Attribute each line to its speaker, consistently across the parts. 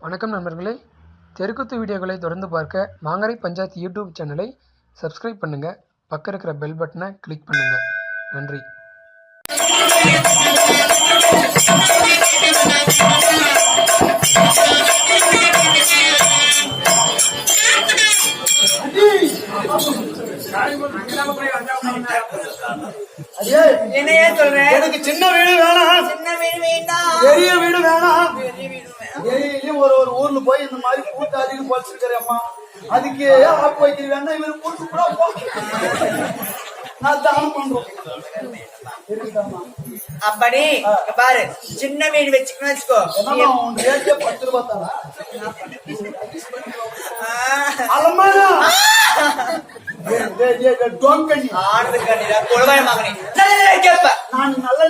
Speaker 1: வணக்கம் நண்பர்களே, தெருக்கூத்து வீடியோக்களை தொடர்ந்து பார்க்க மாங்கரை பஞ்சாயத்து யூடியூப் சேனலை சப்ஸ்கிரைப் பண்ணுங்கள். பக்கம் இருக்கிற பெல் பட்டனை கிளிக் பண்ணுங்கள். நன்றி.
Speaker 2: என்னையே சொல்றேன்,
Speaker 3: எனக்கு சின்ன வீடு வேணாம்,
Speaker 2: சின்ன வீடு வேண்டாம்,
Speaker 3: பெரிய வீடு வேணாம்.
Speaker 2: பெரிய வீடு வேண்டாம்.
Speaker 3: டெய்லியும் ஒரு ஊர்ல போய் இந்த மாதிரி கூட்டாளின்னு போச்சிருக்கிறேன் அம்மா. அதுக்கு ஆப்பு வைக்கிறேன் இவரு கூட்டு கூட நான் தானம் பண்றோம்.
Speaker 2: அப்படி பாரு, சின்ன வீடு வச்சுக்கணும் வச்சுக்கோ.
Speaker 3: 10 ரூபாய் தானா அலமானா
Speaker 2: ஆனது கண்ணிடா கொள்வாய மகனே கேப்ப
Speaker 3: நான் நல்ல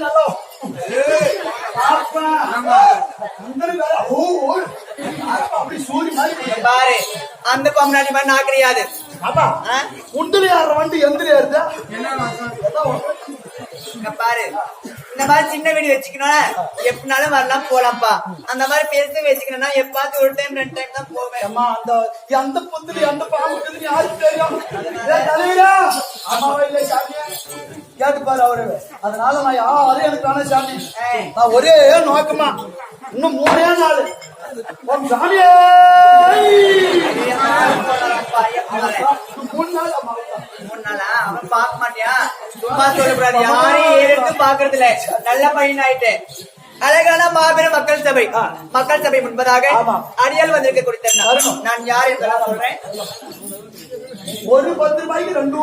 Speaker 3: அப்படி சூரி மாதிரி
Speaker 2: பாரு, அந்த பொம்னாடி மாதிரி நான் கிடையாது.
Speaker 3: உண்டுல யார வண்டி எந்திரியா இருந்தா
Speaker 2: பாரு, இந்த மாதிரி சின்ன வீடு வச்சுக்கணும், எப்பனாலும் வரலாம் போலாம்ப்பா. அந்த மாதிரி பெருசு வச்சுக்கணும்னா எப்பாவது ஒரு டைம் 2 டைம் தான் போவேன்.
Speaker 3: அம்மா அந்த பொத்துல அந்த பாம்புக்கு யாருக்கு தெரியும்? தலைவரா அம்மாவை இல்லை சாமியா கேட்டு பாரு அவரு. அதனால நான் யாரும் எனக்கு வேணா சாமி, நான் ஒரே நோக்கமா இன்னும் 3 நாள் சாமியே 3 நாள்.
Speaker 2: 3 நாளா அவன் பார்க்க மாட்டியா? சும்மா சொல்லக்கூடாது, யாரையும் எடுத்து பாக்குறது இல்ல. நல்ல பையன் ஆயிட்டேன். அழகான மாபெரும் மக்கள் சபை முன்பதாக அடியால் வந்திருக்க கொடுத்தேன். நான் யார் என்றெல்லாம் சொல்றேன்.
Speaker 3: ஒரு 10 ரூபாய்க்கு 2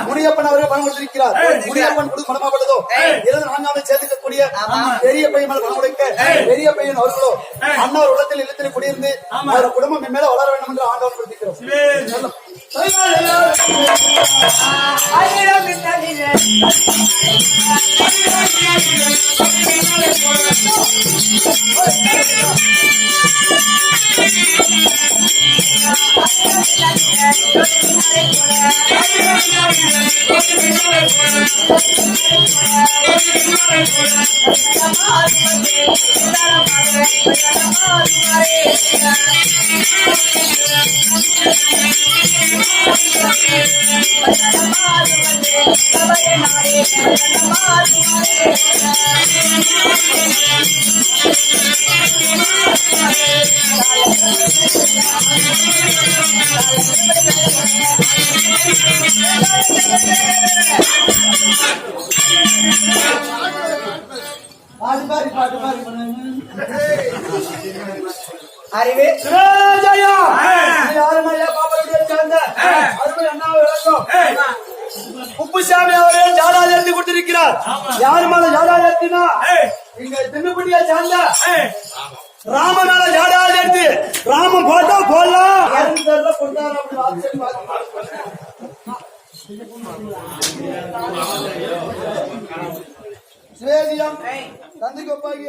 Speaker 3: முனியப்பன் அவர்கள் பணம் கொடுத்திருக்கிறார். முனியப்பன் பணமாப்பட்டதோ 4 சேர்த்துக்கக்கூடிய பெரிய பையன் மேல பணம் கொடுக்க, பெரிய பையன் அவர்களோ அண்ணாவர் உள்ளத்தில் இல்லத்தில் குடியிருந்து அவர் குடும்பம் மேல வளர வேண்டும் என்று ஆண்டவன் கொடுத்திருக்கிறோம்.
Speaker 2: அறிவு
Speaker 3: உப்புசாமி அவரே ஜாதாதி எடுத்து கொடுத்திருக்கிறார். யாரு மேல ஜாதாதி எடுத்தினா இங்க தின்னுபடியா சார்ந்த ராமனால ஜாதாதி எடுத்து ராமன் போட்டா போடலாம். தந்தைக்கு ஒப்பாங்க.